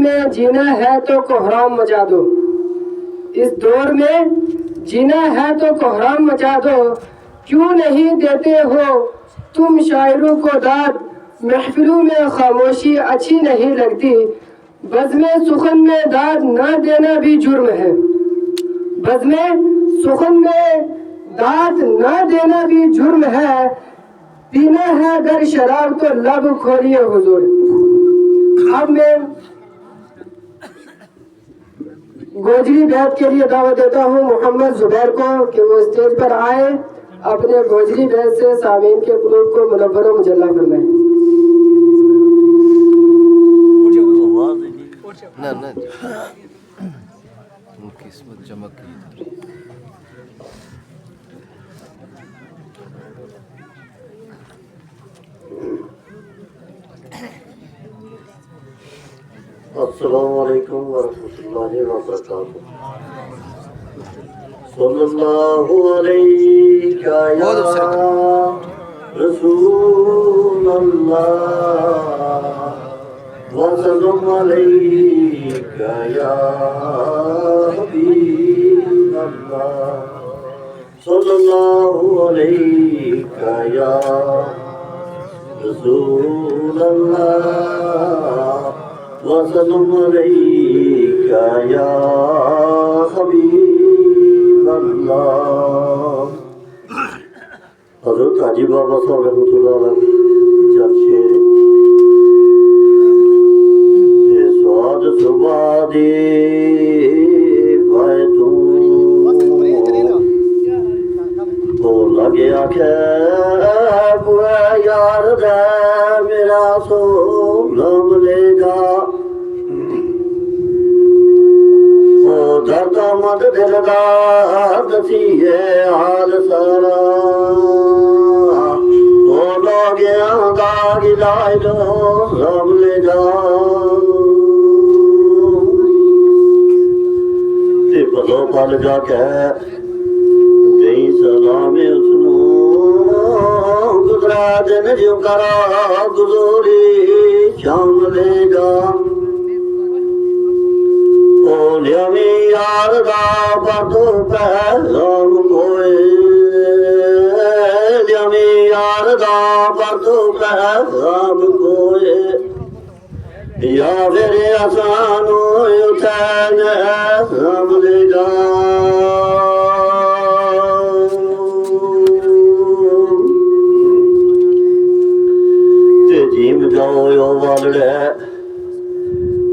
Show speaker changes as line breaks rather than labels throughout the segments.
में जीना है तो कोहराम मचा दो, इस दौर में जीना है तो कोहराम मचा दो। क्यों नहीं देते हो तुम शायरों को दाद, महफिलों में खामोशी अच्छी नहीं लगती। बज़्म सुखन में दाद न देना भी जुर्म है, बज़्म सुखन में दाद न देना भी जुर्म है। पीना है अगर शराब तो लब खोलिए हुजूर। अब मैं गोजरी बैत के लिए दावत देता हूँ मोहम्मद जुबैर को कि वो स्टेज पर आए, अपने गोजरी बैत से सामीन के कुलूब को मुनव्वर व मुजल्ला फरमाएं।
ना किस्मत चमक की
अस्सलामु अलैकुम वरहमतुल्लाहि वबरकातुहू। सल्लल्लाहु अलैका या रसूल अल्लाह व सल्लम अलैका या हबीब अल्लाह। सल्लल्लाहु अलैका या रसूल अल्लाह वसल्लम अलैका या हबीब अल्लाह। हज़रत हाजी बाबा साहब रहमतुल्लाह अलैह जब शेर स्वाद सुबह दे पाए तू तो लगे आखे बुआ यार दे मेरा सो लम लेगा। दर्दा मद दिल दा दसीए हाल सारा तो लोगिया दा गिलाए लो रब ले जा। ते पलो पल जा के गई सलामे उसनू गुजरा दिन जो करा गुजोरी शाम लेगा। लियामी यार दा बातों पैगाम कोए, लियामी यार दा बातों पैगाम कोए या फिर आसान उठैन हम ले जा। ते जीम जाओ यो वालड़े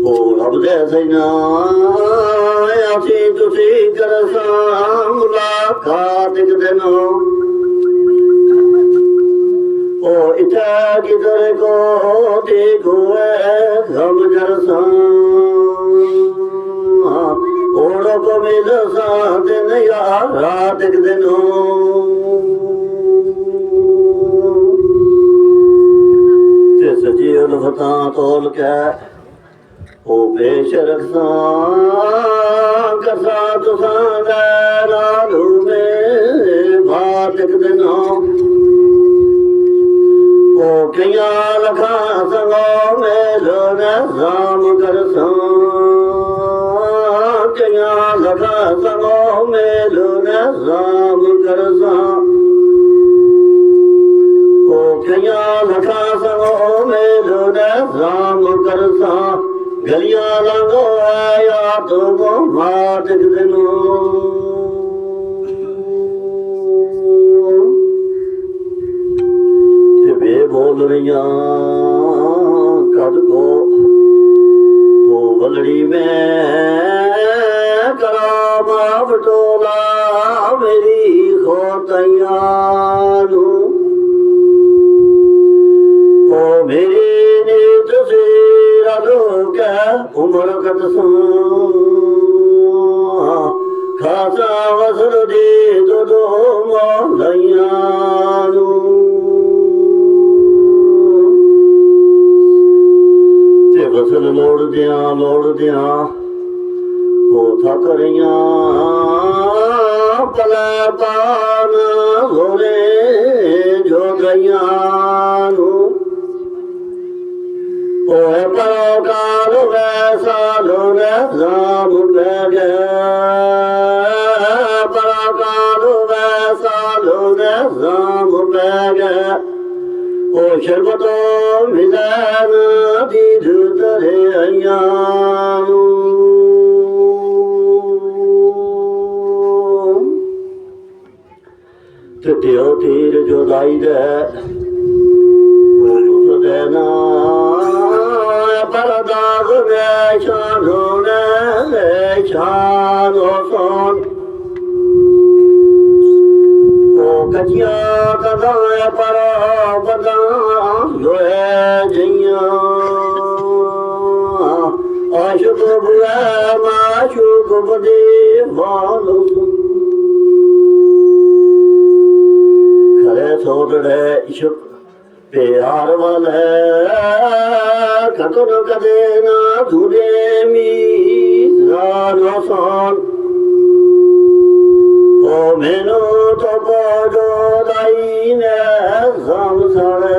ओ रब दे सैना असी तुसी करसां मुलाकात एक दिन ओ इता किधर को देखो हम जरसां ओड़ो को मिल सा दिन या रात एक दिन ते सजी उल्फता तोल के ओ पेश रखसा करसा तुसा लालू में बात एक दिन ओ कया लखा संगो मेलो निजाम करसा कया लखा संगो मेलो निजाम करसा ओ कया लखा संगो मेलो निजाम करसा गलियां लंघो या तो मात दिनो वे बोल रही कद को वो बलड़ी में करा माफ टोला मेरी खोतैया ओ मेरी नीत से उम्र कदसा खासा वसल दे दो मौलैया ते वसल लोड़ दिया हो थक रहिया पला पान होरे जो गैया ओ परोकार वैसा ਰਾਮ ਪੈ ਗਿਆ ਪਰਾਕਾਲੋ ਵੈਸਾਲੋ ਨੇ ਰਾਮ ਪੈ ਗਿਆ ਉਹ ਸ਼ਰਬਤੋ ਮਿਲਨ ਦੀਦ ਤਰੇ ਆਈਆਂ ਤੇ ਦਿਓ ਤੀਰ ਜੁਦਾਈ ਦੇ ਉਸ ਦੇ ਨਾ ਪਰਦਾਗ ਵੇ ਸ਼ਾਨੋ ਨੇ ਸ਼ਾਨੋ ਸੋਨ ਉਹ ਕਜਿਆ ਕਦਾ ਪਰ ਬਦਾ ਲੋਏ ਜਈਆਂ ਆਸ਼ੁਕ ਬੁਆ ਮਾਸ਼ੁਕ ਬਦੇ ਵਾਲੋ ਖਰੇ ਸੋਦੜੇ ਇਸ਼ਕ ਪਿਆਰ ਵਾਲੇ ਕਤਨ ਕਦੇ ਨਾ ਧੁਰੇ ਮੀ ਰਾਨੋ ਸੋਨ ਓ ਮੈਨੂੰ ਤੋ ਬੋਜੋ ਦਾਈ ਨੇ ਸੰਸਾਰੇ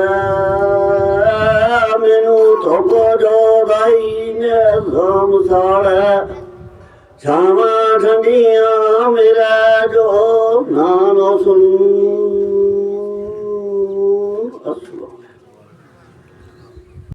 ਮੈਨੂੰ ਤੋ ਬੋਜੋ ਦਾਈ ਨੇ ਸੰਸਾਰੇ ਛਾਵਾਂ ਠੰਡੀਆਂ ਮੇਰਾ ਜੋ ਨਾਨੋ ਸੁਣ ਅਸਲਾ